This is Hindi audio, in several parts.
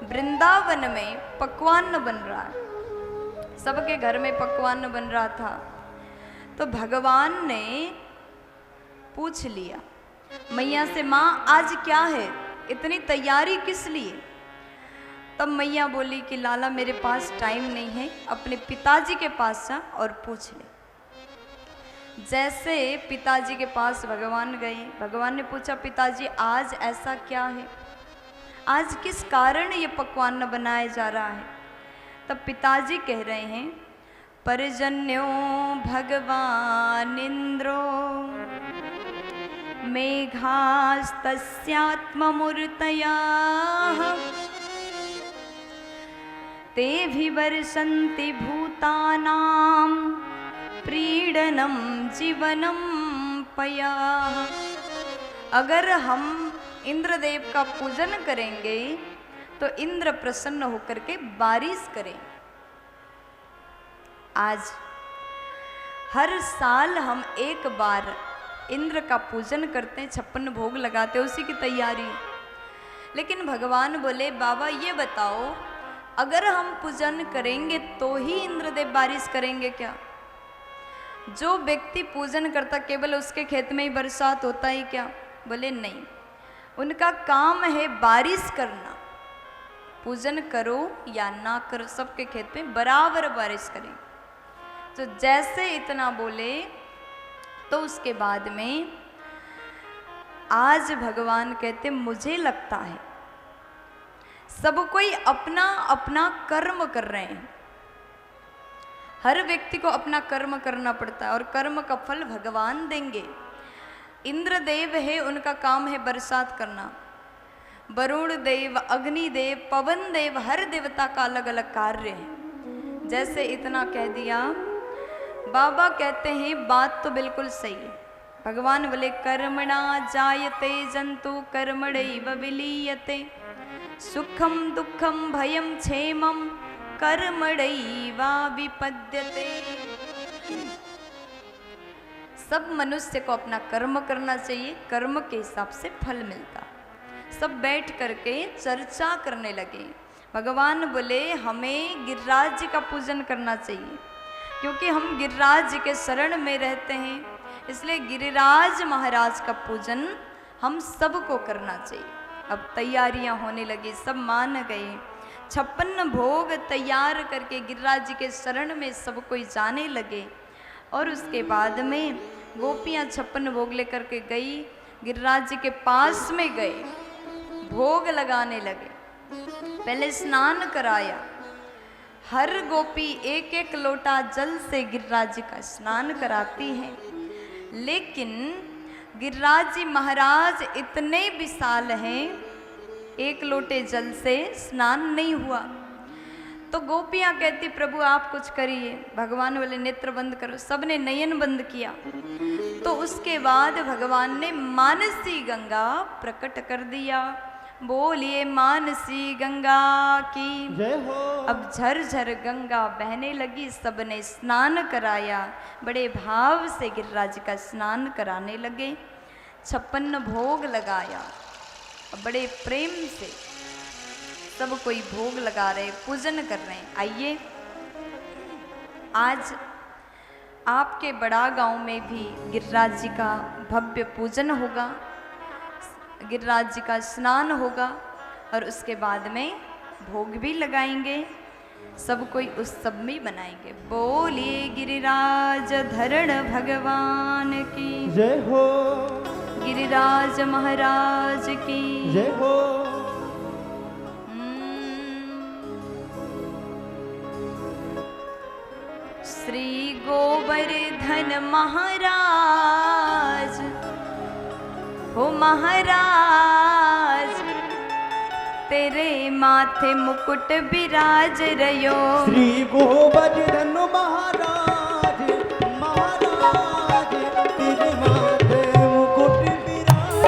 वृंदावन में पकवान बन रहा है, सबके घर में पकवान बन रहा था। तो भगवान ने पूछ लिया मैया से, माँ आज क्या है, इतनी तैयारी किस लिए? तब मैया बोली कि लाला मेरे पास टाइम नहीं है, अपने पिताजी के पास जा और पूछ ले। जैसे पिताजी के पास भगवान गए, भगवान ने पूछा पिताजी आज ऐसा क्या है, आज किस कारण ये पकवान बनाया जा रहा है? तब पिताजी कह रहे हैं परजन्यो भगवान इंद्रो मेघास्तस्यात्ममूर्तया तेभिवर्षन्ति भूतानां प्रीडनं जीवनं पया। अगर हम इंद्रदेव का पूजन करेंगे तो इंद्र प्रसन्न होकर के बारिश करें। आज हर साल हम एक बार इंद्र का पूजन करते हैं, 56 भोग लगाते हैं, उसी की तैयारी। लेकिन भगवान बोले बाबा ये बताओ, अगर हम पूजन करेंगे तो ही इंद्रदेव बारिश करेंगे क्या? जो व्यक्ति पूजन करता केवल उसके खेत में ही बरसात होता ही क्या? बोले नहीं, उनका काम है बारिश करना। पूजन करो या ना करो, सबके खेत में बराबर बारिश करें। तो जैसे इतना बोले तो उसके बाद में आज भगवान कहते मुझे लगता है सब कोई अपना अपना कर्म कर रहे हैं। हर व्यक्ति को अपना कर्म करना पड़ता है और कर्म का फल भगवान देंगे। इंद्रदेव है, उनका काम है बरसात करना। वरुण देव, अग्नि देव, पवन देव, हर देवता का अलग अलग कार्य है। जैसे इतना कह दिया, बाबा कहते हैं बात तो बिल्कुल सही है। भगवान बोले कर्मणा जायते जंतु कर्मणैव विलीयते सुखम दुखम भयम क्षेमम कर्मणैवाभिपद्यते। सब मनुष्य को अपना कर्म करना चाहिए, कर्म के हिसाब से फल मिलता। सब बैठ करके चर्चा करने लगे। भगवान बोले हमें गिरिराज जी का पूजन करना चाहिए, क्योंकि हम गिरिराज जी के शरण में रहते हैं, इसलिए गिरिराज महाराज का पूजन हम सबको करना चाहिए। अब तैयारियां होने लगी, सब मान गए। 56 भोग तैयार करके गिरिराज जी के शरण में सब कोई जाने लगे। और उसके बाद में गोपियां 56 भोग लेकर के गई, गिरिराज जी के पास में गए, भोग लगाने लगे। पहले स्नान कराया, हर गोपी एक एक लोटा जल से गिरिराज जी का स्नान कराती है। लेकिन गिरिराज जी महाराज इतने विशाल हैं, एक लोटे जल से स्नान नहीं हुआ। तो गोपियां कहती प्रभु आप कुछ करिए। भगवान बोले नेत्र बंद करो, सबने नयन बंद किया। तो उसके बाद भगवान ने मानसी गंगा प्रकट कर दिया। बोलिए मानसी गंगा की जय हो। अब झरझर गंगा बहने लगी, सबने स्नान कराया, बड़े भाव से गिरिराज का स्नान कराने लगे। 56 भोग लगाया, बड़े प्रेम से सब कोई भोग लगा रहे, पूजन कर रहे हैं। आइए आज आपके बड़ा गांव में भी गिरिराज जी का भव्य पूजन होगा, गिरिराज जी का स्नान होगा और उसके बाद में भोग भी लगाएंगे, सब कोई उत्सव में बनाएंगे। बोलिए गिरिराज धरण भगवान की जय हो, गिरिराज महाराज की जय हो। श्री गोवर्धन महाराज हो महाराज, तेरे माथे मुकुट विराज रयो। श्री गोवर्धन महाराज, महाराज तेरे माथे मुकुट विराज।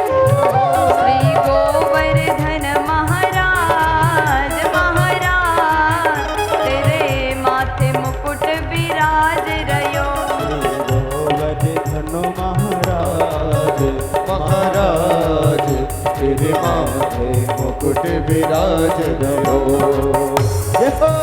श्री गोवर्धन महाराज, महाराज तेरे माथे मुकुट विराज रयो। गोवर्धन महाराज, महाराज तेरे माथे मुकुट विराज रहो। जय हो।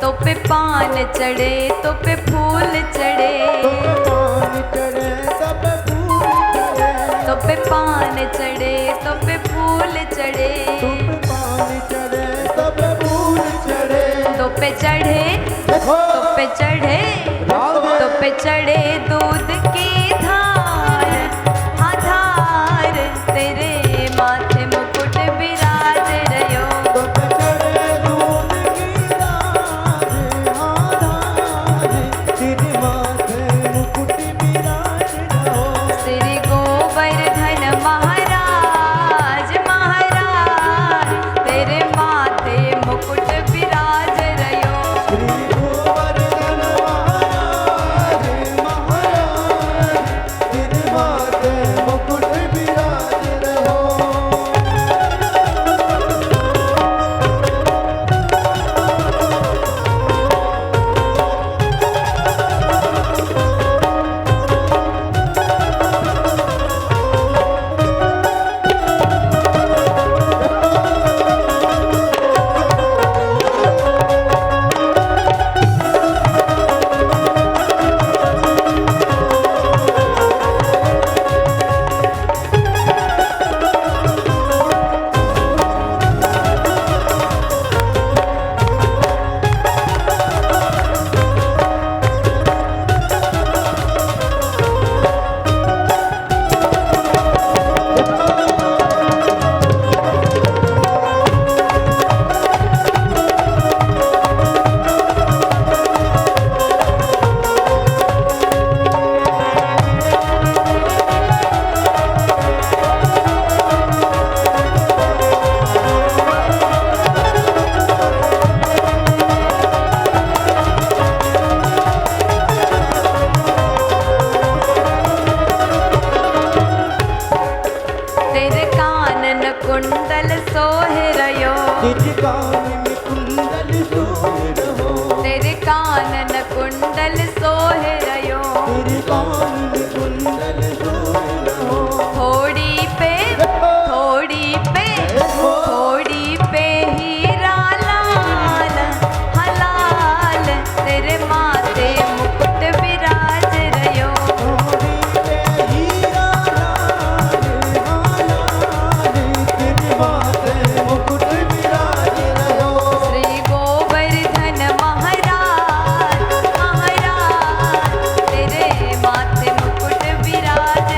तो पे पान चढ़े तो पे फूल चढ़े, पान चढ़े तब फूल चढ़े, तो पे पान चढ़े तो पे फूल चढ़े, तुम पान चढ़े तब फूल चढ़े। तो पे चढ़े देखो तो पे चढ़े तो पे चढ़े दूध की धार, हाँ धार तेरे माथे मुकुट विराज रयो। तो पे चढ़े दूध की राज, आधार तेरे माथे मुकुट विराज रहो। श्री गोवर्धन महाराज महाराज तेरे माथे मुकुट विराज रयो। श्री गोवर्धन महाराज महाराज तेरे माथे मुकुट विराज रहो। तेरे कानन कुंडल सोहे रयो, निज कान में कुंडल सोहे रहो। तेरे कानन कुंडल सोहे रयो। तेरे कान में कुंडल सोहे रहो। थोड़ी पे थोड़ी पे हीरा लाल हलाल तेरे माथे मुकुट विराज रयो। थोड़ी पे हीरा लाल हालाल तेरे माथे मुकुट विराज रहो। श्री गोवर्धन महाराज महाराज तेरे माथे मुकुट विराज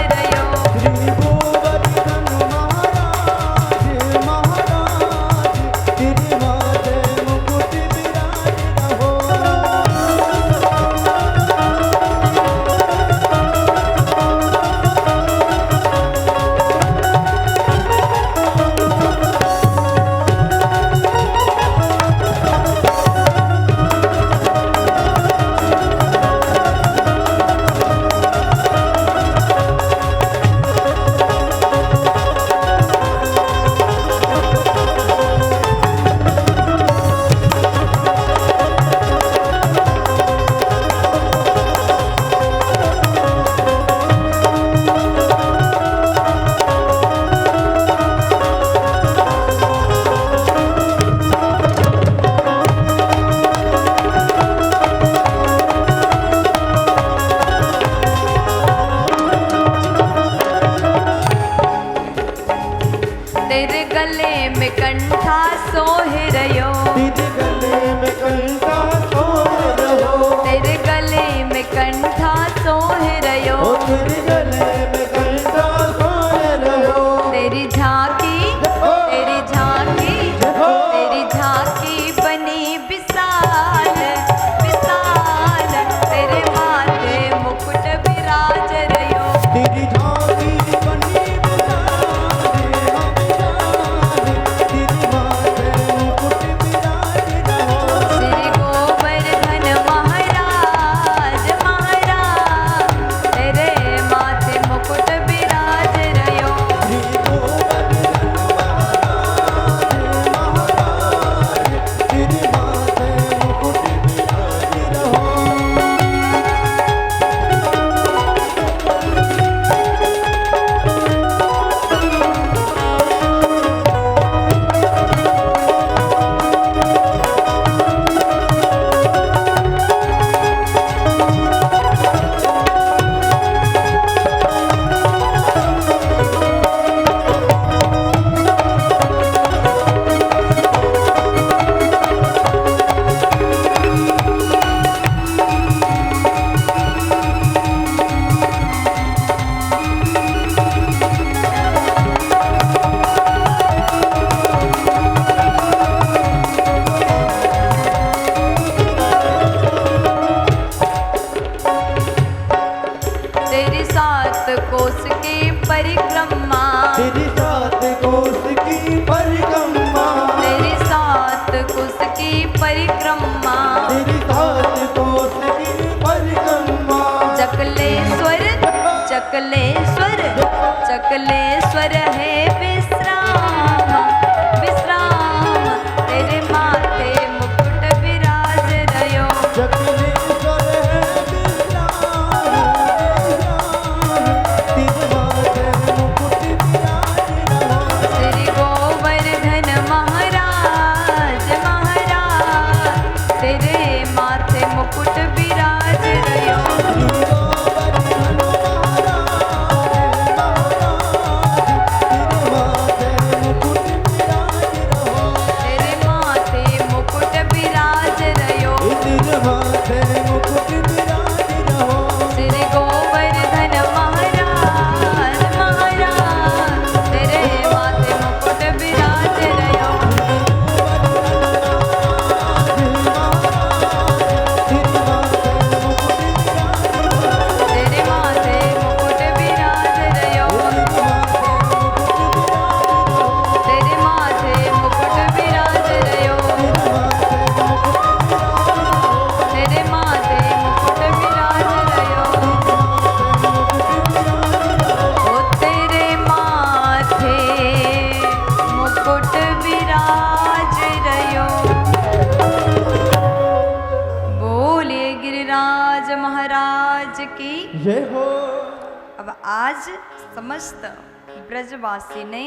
तेरे गले में कंठा सोहे रहो, तेरे गले में कंठा सोहे रहो, तेरे गले में कंठा सोहे रहो, ओ तेरे गले में कंठा सोहे रहो। तेरी झांकी तेरी झांकी तेरी झांकी बनी विशाल विशाल, तेरे माथे मुकुट विराज रहो, तेरी झांकी बनी विशाल, तेरी माथे मुकुट विराज रहो। श्री गोवर्धन महाराज महाराज, तेरे माथे मुकुट विराज रहो, श्री गोवर्धन महाराज महाराज, तेरे माथे मुकुट विराज रहो। तेरी सात कोस की परिक्रमा, तेरी सात कोस की परिक्रमा, तेरी सात कोस की परिक्रमा, तेरी सात कोस की परिक्रमा। चकलेश्वर चकलेश्वर चकलेश्वर है विश्राम विश्राम, तेरे माथे मुकुट विराज रहो, चकलेश्वर है विश्राम, तेरे माथे मुकुट विराज रहो। श्री गोवर्धन महाराज महाराज, तेरे माथे मुकुट विराज रहो, श्री गोवर्धन महाराज महाराज, तेरे माथे मुकुट विराज रहो। तेरे माथे मुकुट विराज रहो, तेरे माथे मुकुट विराज रहो। श्री गोवर्धन महाराज महाराज, तेरे माथे मुकुट विराज रहो, तेरे माथे मुकुट विराज रहो, तेरे माथे मुकुट विराज रहो, तेरे माथे मुकुट विराज रहो, ओ तेरे माथे मुकुट विराज रहो। बोलिए गिरिराज महाराज की। जय हो। अब आज समस्त ब्रजवासी ने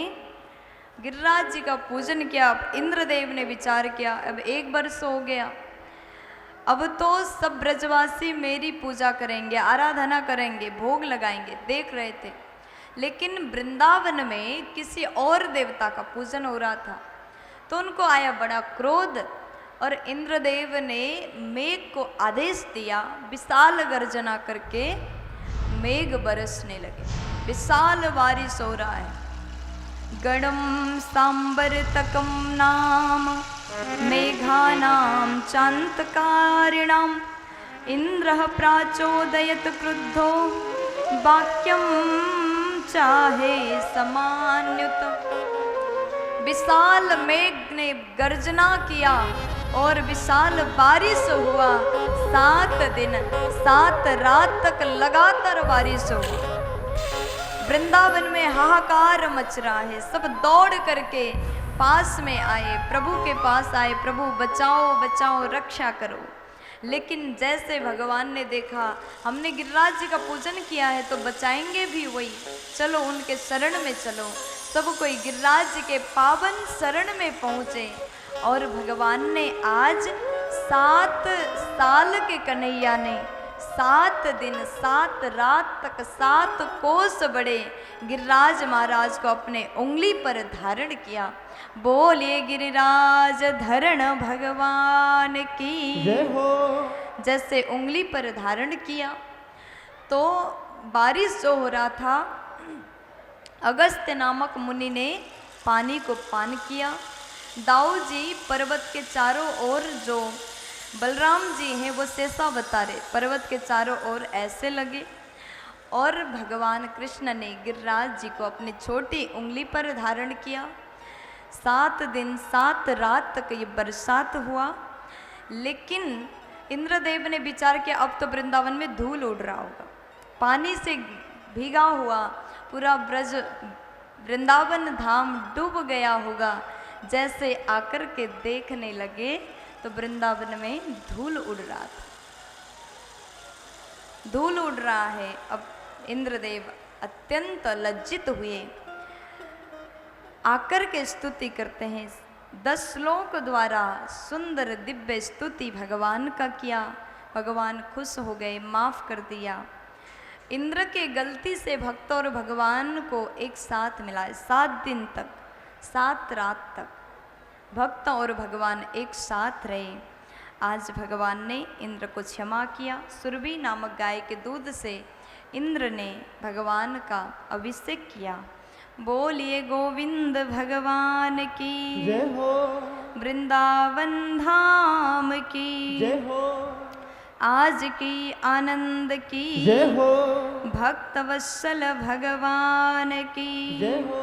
गिरिराज जी का पूजन किया। अब इंद्रदेव ने विचार किया, अब 1 वर्ष हो गया, अब तो सब ब्रजवासी मेरी पूजा करेंगे, आराधना करेंगे, भोग लगाएंगे। देख रहे थे, लेकिन वृंदावन में किसी और देवता का पूजन हो रहा था, तो उनको आया बड़ा क्रोध और इंद्रदेव ने मेघ को आदेश दिया, विशाल गर्जना करके मेघ बरसने लगे, विशाल बारिश हो रहा है। गणम सांबरतकम नाम मेघानां चान्तकारिणाम् इंद्रः प्राचोदयत क्रुद्धो वाक्यं चाहे समान्युत। विशाल मेघ ने गर्जना किया और विशाल बारिश हुआ। 7 दिन 7 रात तक लगातार बारिश हुई। वृंदावन में हाहाकार मच रहा है। सब दौड़ करके पास में आए, प्रभु के पास आए, प्रभु बचाओ बचाओ, रक्षा करो। लेकिन जैसे भगवान ने देखा हमने गिरिराज जी का पूजन किया है तो बचाएंगे भी वही, चलो उनके शरण में चलो। सब कोई गिरिराज जी के पावन शरण में पहुँचे और भगवान ने आज 7 साल के कन्हैया ने 7 7 दिन 7 रात तक 7 कोस बड़े गिरिराज महाराज को अपने उंगली पर धारण किया। बोलिए गिरिराज धरण भगवान की जय हो। जैसे उंगली पर धारण किया तो बारिश जो हो रहा था, अगस्त्य नामक मुनि ने पानी को पान किया। दाऊ जी पर्वत के चारों ओर, जो बलराम जी हैं वो शेषावतारे पर्वत के चारों ओर ऐसे लगे, और भगवान कृष्ण ने गिरिराज जी को अपनी छोटी उंगली पर धारण किया। 7 दिन 7 रात तक ये बरसात हुआ, लेकिन इंद्रदेव ने विचार किया अब तो वृंदावन में धूल उड़ रहा होगा, पानी से भीगा हुआ पूरा ब्रज वृंदावन धाम डूब गया होगा। जैसे आकर के देखने लगे तो वृंदावन में धूल उड़ रहा था, धूल उड़ रहा है। अब इंद्रदेव अत्यंत लज्जित हुए, आकर के स्तुति करते हैं। 10 श्लोक द्वारा सुंदर दिव्य स्तुति भगवान का किया। भगवान खुश हो गए, माफ कर दिया। इंद्र के गलती से भक्त और भगवान को एक साथ मिलाए। 7 दिन तक 7 रात तक भक्त और भगवान एक साथ रहे। आज भगवान ने इंद्र को क्षमा किया। सुरभि नामक गाय के दूध से इंद्र ने भगवान का अभिषेक किया। बोलिए गोविंद भगवान की जय हो। वृंदावन धाम की जय हो। आज की आनंद की जय हो। भक्त वत्सल भगवान की जय हो।